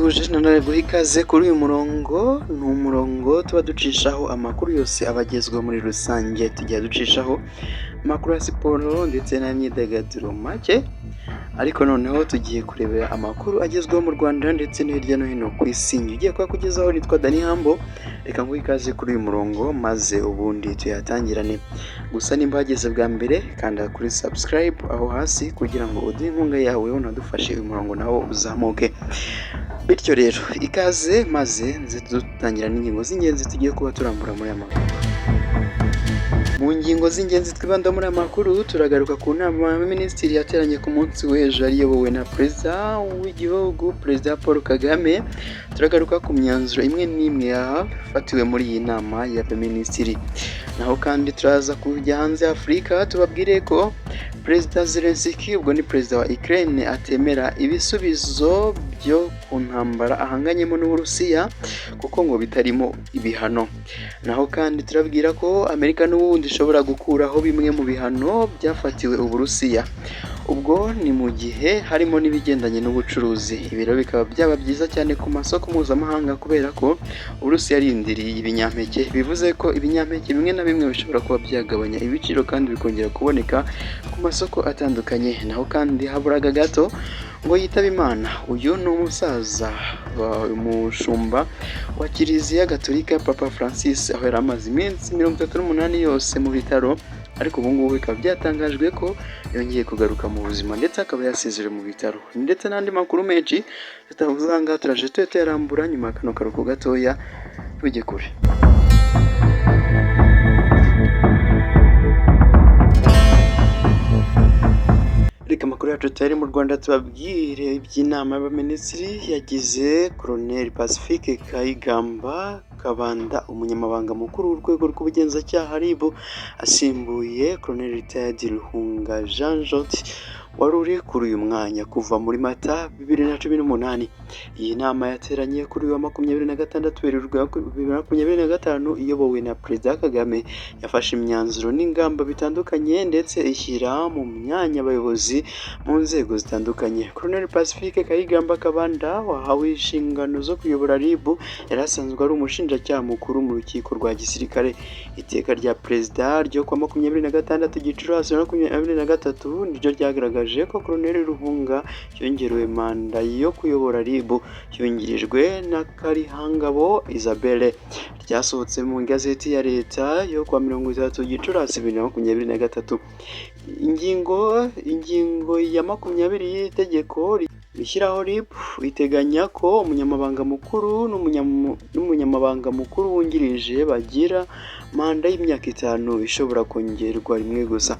ndagusuhuje nanone guha ikaze kuri uyu murongo. Ni umurongo tuba ducishaho amakuru yose abagezweho muri rusange. Tujya ducishaho amakuru ya siporo ndetse n'imyidagaduro make, ariko noneho tugiye kurebera amakuru agezweho mu Rwanda ndetse no hirya no hino ku isi. Ugiye kuyakugezaho nitwa Dani Hambo. Reka nguhe ikaze kuri uyu murongo maze ubundi tuyatangirane. Gusa nimba wageze bwa mbere kanda kuri subscribe aho hasi kugira ngo uduhe inkunga yawe unadufashe uyu murongo nawo uzamuke. Bityo rero ikaze maze nze dutangira n'ingingo z'ingenzi tugiye kuba turambura muri aya makuru. Mu ngingo z'ingenzi twibanda muri aya makuru turagaruka ku nama y'abaminisitiri yateranye ku munsi w'ejo iyobowe na perezida w'igihugu, perezida Paul Kagame. Turagaruka ku myanzuro imwe n'imwe yafatiwe muri iyi nama y'abaminisitiri. Naho kandi turaza kujya hanze y'Afurika tubabwire ko Perezida Zelensky, ubwo ni perezida wa Ukraine, atemera ibisubizo byo ku ntambara ahanganyemo n'Uburusiya kuko ngo bitarimo ibihano. Naho kandi turabwira ko Amerika n'ubundi ishobora gukuraho bimwe mu bihano byafatiwe Uburusiya. Ubwo ni mu gihe harimo n'ibigendanye n'ubucuruzi. Ibi rero bikaba byaba byiza cyane ku masoko mpuzamahanga kubera ko Uburusiya yarindiriye ibinyampeke. Bivuze ko ibinyampeke bimwe na bimwe bishobora kuba byagabanya ibiciro kandi bikongera kuboneka ku masoko atandukanye. Naho kandi haburaga gato ngo yitaba Imana. Uyu ni umusaza umushumba wa Kiliziya Gatolika, Papa Francis, aho yari amaze iminsi 38 yose mu bitaro, ariko ubu ngubu bikaba byatangajwe ko yongeye kugaruka mu buzima ndetse akaba yasezerewe mu bitaro. Ndetse n'andi makuru menshi tutavuze aha ngaha turaje tuyarambura nyuma ya kano karuhuko gatoya. Tujye kure. Reka amakuru yacu tutari mu Rwanda tubabwire iby'inama y'abaminisitiri yagize Colonel Pacifique Kayigamba Kabanda, umunyamabanga mukuru w'urwego rw'ubugenzacyaha RIB, asimbuye Colonel Retired Ruhunga Jean Joti wari uri kuri uyu mwanya kuva muri Mata 2018. Iyi nama yateranye kuri wa 26 Werurwe 2025 iyobowe na Perezida Kagame. Yafashe imyanzuro n'ingamba bitandukanye ndetse ishyira mu myanya abayobozi mu nzego zitandukanye. Colonel Pacifique Kayigamba Kabanda wahawe inshingano zo kuyobora RIB yari asanzwe ari umushinjacyaha mukuru mu rukiko rwa gisirikare. Iteka rya Perezida ryo kwa 26 Gicurasi 2023 niryo ryagaragaje ko Colonel Ruhunga yongerewe manda yo kuyobora RIB yungirijwe na Karihangabo Isabelle. Ryasohotse mu igazeti ya leta yo kwa 30 Gicurasi 2023. Ingingo ya 20 y'itegeko rishyiraho RIB iteganya ko umunyamabanga mukuru n'umunyamabanga mukuru wungirije bagira manda y'imyaka 5 ishobora kongerwa rimwe gusa.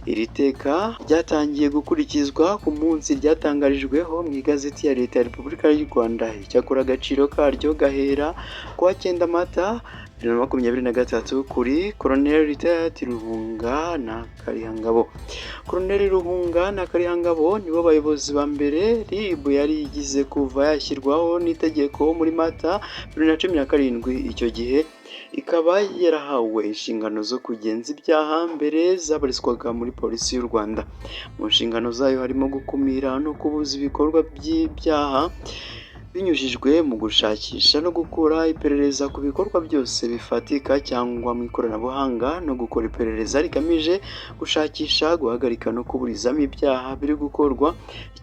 Iri teka ryatangiye gukurikizwa ku munsi ryatangarijweho mu igazeti ya leta ya Repubulika y'u Rwanda. Icyakora agaciro karyo gahera kuwa 9 Mata 2023 kuri Colonel Retired Ruhunga na Karihangabo. Colonel Ruhunga na Karihangabo nibo bayobozi ba mbere RIB yari igize kuva yashyirwaho n'itegeko muri Mata 2017. Icyo gihe ikaba yarahawe inshingano zo kugenza ibyaha mbere zabarizwaga muri polisi y'u Rwanda. Mu nshingano zayo harimo gukumira no kubuza ibikorwa by'ibyaha binyujijwe mu gushakisha no gukora iperereza ku bikorwa byose bifatika cyangwa mu ikoranabuhanga, no gukora iperereza rigamije gushakisha, guhagarika no kuburizamo ibyaha biri gukorwa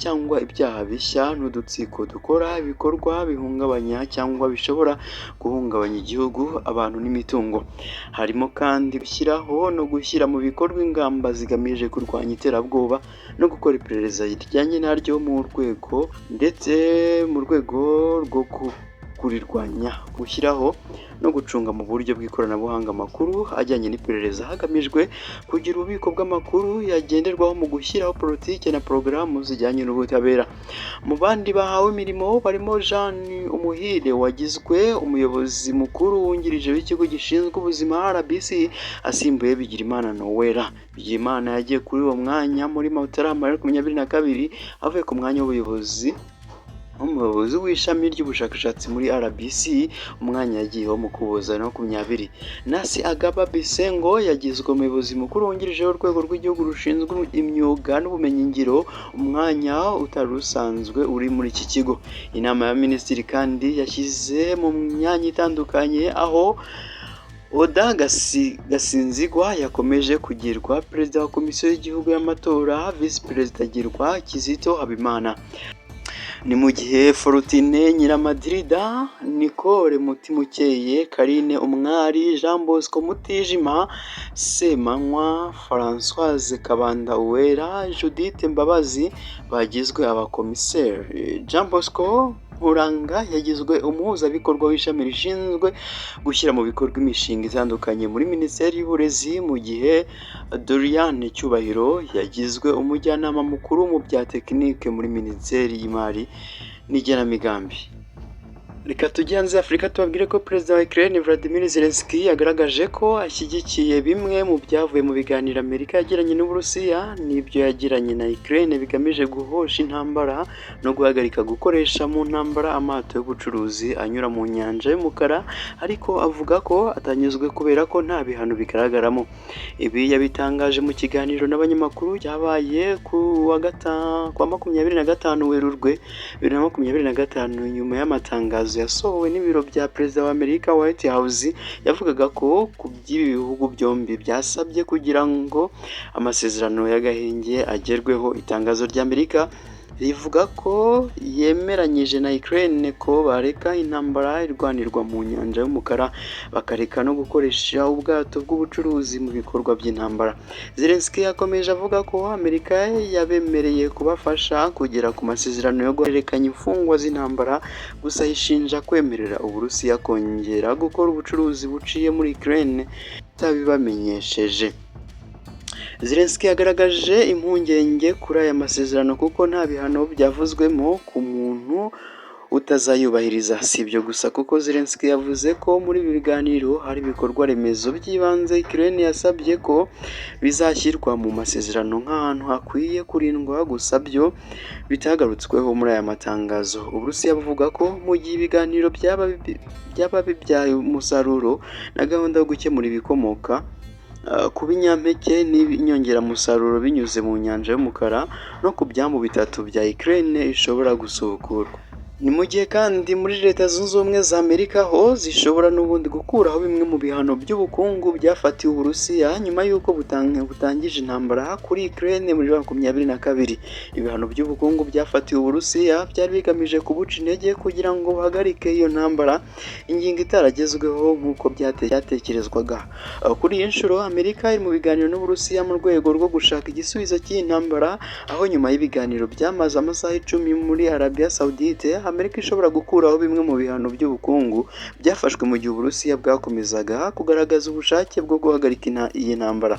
cyangwa ibyaha bishya n'udutsiko dukora ibikorwa bihungabanya cyangwa bishobora guhungabanya igihugu, abantu n'imitungo. Harimo kandi gushyiraho no gushyira mu bikorwa ingamba zigamije kurwanya iterabwoba no gukora iperereza rijyanye naryo mu rwego rwo kurirwanya, gushyiraho no gucunga mu buryo bw'ikoranabuhanga amakuru ajyanye n'iperereza hagamijwe kugira ububiko bw'amakuru yagenderwaho mu gushyiraho politiki na porogaramu zijyanye n'ubutabera. Mu bandi bahawe imirimo barimo Jean Umuhire wagizwe umuyobozi mukuru wungirije w'ikigo gishinzwe ubuzima RBC, asimbuye Bigirimana Noella. Bigirimana yagiye kuri uwo mwanya muri Mutarama 2022 avuye ku mwanya w'ubuyobozi umuyobozi w'ishami ry'ubushakashatsi muri RBC umwanya yagiyeho mu Ukuboza 2020. Nasi Agaba Bisengo yagizwe umuyobozi mukuru wungirije w'urwego rw'igihugu rushinzwe imyuga n'ubumenyingiro, umwanya utari usanzwe uri muri iki kigo. Inama ya minisitiri kandi yashyize mu myanya itandukanye, aho Oda Gasinzigwa yakomeje kugirwa perezida wa komisiyo y'igihugu y'amatora, visi perezida agirwa Kizito Habimana. Ni mu gihe Forutine Nyiramadirida, Nicole Mutimukeye, Karine Umwari, Jean Bosco Mutijima, Semanywa, Françoise Kabanda Uwera, Judith Mbabazi bagizwe abakomiseri. Jean Bosco Nkuranga yagizwe umuhuzabikorwa w'ishami rishinzwe gushyira mu bikorwa imishinga itandukanye muri Minisiteri y'Uburezi, mu gihe Doriane Cyubahiro yagizwe umujyanama mukuru mu bya tekinike muri Minisiteri y'Imari n'Igenamigambi. Reka tujye hanze Afurika tubabwire ko perezida wa Ukraine Vladimir Zelensky yagaragaje ko ashyigikiye bimwe mu byavuye mu biganiro Amerika yagiranye n'Uburusiya n'ibyo yagiranye na Ukraine bigamije guhosha intambara no guhagarika gukoresha mu ntambara amato y'ubucuruzi anyura mu nyanja y'umukara, ariko avuga ko atanyuzwe kubera ko nta bihano bigaragaramo. Ibi yabitangaje mu kiganiro n'abanyamakuru cyabaye ku wa 25 Werurwe 2025 nyuma y'amatangazo yasohowe n'ibiro bya perezida wa Amerika White House yavugaga ko ku by'ibi bihugu byombi byasabye kugira ngo amasezerano y'agahenge agerweho. Itangazo rya Amerika rivuga ko yemeranyije na Ukraine ko bareka intambara irwanirwa mu nyanja y'umukara, bakareka no gukoresha ubwato bw'ubucuruzi mu bikorwa by'intambara. Zelensky yakomeje avuga ko Amerika yabemereye kubafasha kugera ku masezerano yo guhererekanya imfungwa z'intambara, gusa yishinja kwemerera Uburusiya kongera gukora ubucuruzi buciye muri Ukraine itabibamenyesheje. Zelensky yagaragaje impungenge kuri aya masezerano kuko nta bihano byavuzwemo ku muntu utazayubahiriza. Si ibyo gusa kuko Zelensky yavuze ko muri ibi biganiro hari ibikorwa remezo by'ibanze Ukraine yasabye ko bizashyirwa mu masezerano nk'ahantu hakwiye kurindwa, gusa byo bitagarutsweho muri aya matangazo. Uburusiya buvuga ko mu gihe ibiganiro byaba bibyaye umusaruro na gahunda yo gukemura ibikomoka ku binyampeke n'inyongeramusaruro binyuze mu nyanja y'umukara no ku byambu bitatu bya Ukraine ishobora gusubukurwa. Ni mu gihe kandi muri Leta Zunze Ubumwe za Amerika ho zishobora n'ubundi gukuraho bimwe mu bihano by'ubukungu byafatiwe Uburusiya nyuma y'uko butangije intambara kuri Ukraine muri 2022. Ibihano by'ubukungu byafatiwe Uburusiya byari bigamije kubuca intege kugira ngo buhagarike iyo ntambara, ingingo itaragezweho nk'uko byatekerezwaga. Kuri iyi nshuro Amerika iri mu biganiro n'Uburusiya mu rwego rwo gushaka igisubizo cy'iyi ntambara, aho nyuma y'ibiganiro byamaze amasaha 10 muri Arabia Saudite, Amerika ishobora gukuraho bimwe mu bihano by'ubukungu byafashwe mu gihe Uburusiya bwakomezaga kugaragaza ubushake bwo guhagarika iyi ntambara.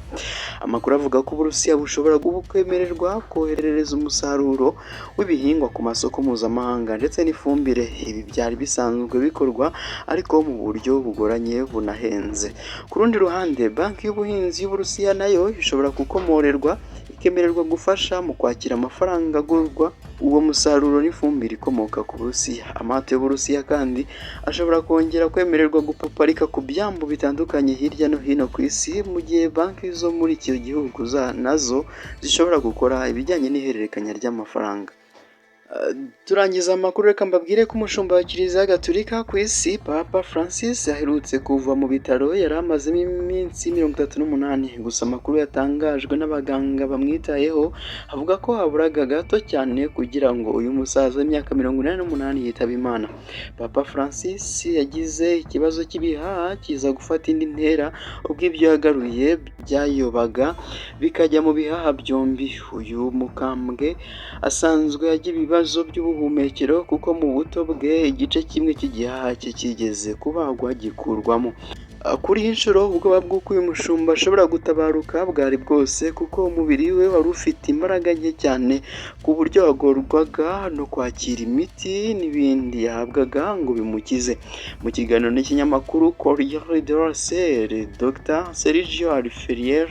Amakuru avuga ko Uburusiya bushobora kwemererwa koherereza umusaruro w'ibihingwa ku masoko mpuzamahanga ndetse n'ifumbire. Ibi byari bisanzwe bikorwa ariko mu buryo bugoranye bunahenze. Ku rundi ruhande, banki y'ubuhinzi y'Uburusiya nayo ishobora gukomorerwa ikemererwa gufasha mu kwakira amafaranga agurwa uwo musaruro n'ifumbire ikomoka ku Burusiya. Amato y'Uburusiya kandi ashobora kongera kwemererwa gupaparika ku byambu bitandukanye hirya no hino ku isi, mu gihe banki zo muri icyo gihugu nazo zishobora gukora ibijyanye n'ihererekanya ry'amafaranga. Turangiza amakuru, reka mbabwire ko umushumba wa Kiliziya Gatolika ku isi Papa Francis aherutse kuva mu bitaro yari amazemo iminsi 38. Gusa amakuru yatangajwe n'abaganga bamwitayeho avuga ko haburaga gato cyane kugira ngo uyu musaza w'imyaka 88 yitaba Imana. Papa Francis yagize ikibazo cy'ibihaha kiza gufata indi ntera ubwo ibyo yagaruye byayobaga bikajya mu bihaha byombi. Uyu mukambwe asanzwe agira ibibazo by'ubuhumekero kuko mu buto bwe igice kimwe cy'igihaha cye kigeze kubagwa gikurwamo. Kuri iyi nshuro ubwoba bw'uko uyu mushumba ashobora gutabaruka bwari bwose kuko umubiri we wari ufite imbaraga nke cyane ku buryo wagorwaga no kwakira imiti n'ibindi yahabwaga ngo bimukize. Mu kiganiro n'ikinyamakuru Corriere della Sera, Dr Sergio Alfieri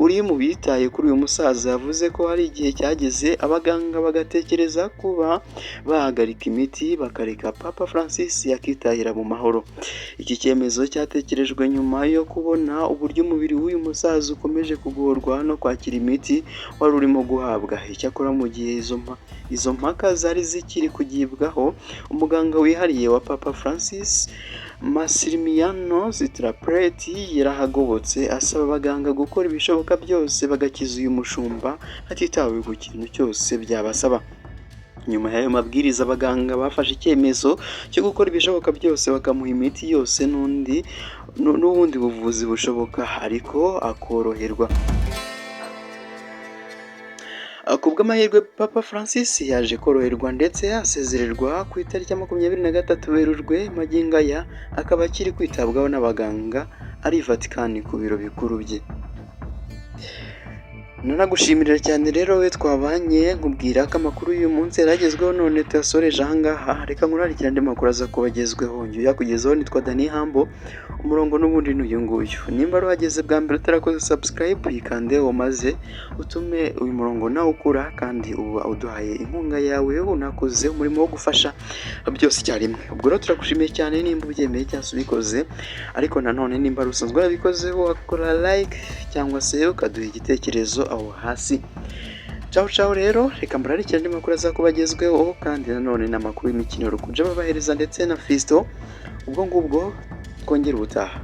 uri mu bitaye kuri uyu musaza yavuze ko hari igihe cyageze abaganga bagatekereza ko kuba bahagarika imiti bakareka Papa Francis yakitahira mu mahoro. Iki cyemezo cyatekerejwe nyuma yo kubona uburyo umubiri w'uyu musaza ukomeje kugorwa no kwakira imiti wari urimo guhabwa. Icyakora mu gihe izo mpaka zari zikiri kugibwaho, umuganga wihariye wa Papa Francis Massimiliano Zitrapreti yarahagobotse asaba abaganga gukora ibishoboka byose bagakiza uyu mushumba hatitawe ku kintu cyose byabasaba. Nyuma y'ayo mabwiriza abaganga bafashe icyemezo cyo gukora ibishoboka byose bakamuha imiti yose n'ubundi buvuzi bushoboka ariko akoroherwa. Kubw'amahirwe Papa Francis yaje koroherwa ndetse asezererwa ku itariki ya 23 Werurwe. Magingo aya akaba akiri kwitabwaho n'abaganga ari i Vatican ku biro bikuru bye. Nanagushimira cyane rero we twabanye nkubwira ko amakuru y'uyu munsi yaragezweho none tuyasoreje ahangaha. Reka nkurarikira andi makuru aza kubagezweho. Njye uyakugezaho nitwa Dani Hambo, umurongo n'ubundi n'uyu nguyu. Nimba wageze bwa mbere utarakoze subscribe yikandeho maze utume uyu murongo nawe ukura kandi uba uduhaye inkunga yawe unakoze umurimo wo gufasha byose icyarimwe. Ubwo rero turagushimiye cyane nimba ubyemeye cyangwa ubikoze, ariko nanone nimba rusanzwe warabikozeho wakora like cyangwa se ukaduha igitekerezo aho hasi. Ciao rero, reka mbararikira andi makuru aza kubagezweho kandi nanone n'amakuru y'imikino rukunje babahereza ndetse na Fisto. Ubwo ngubwo twongera ubutaha.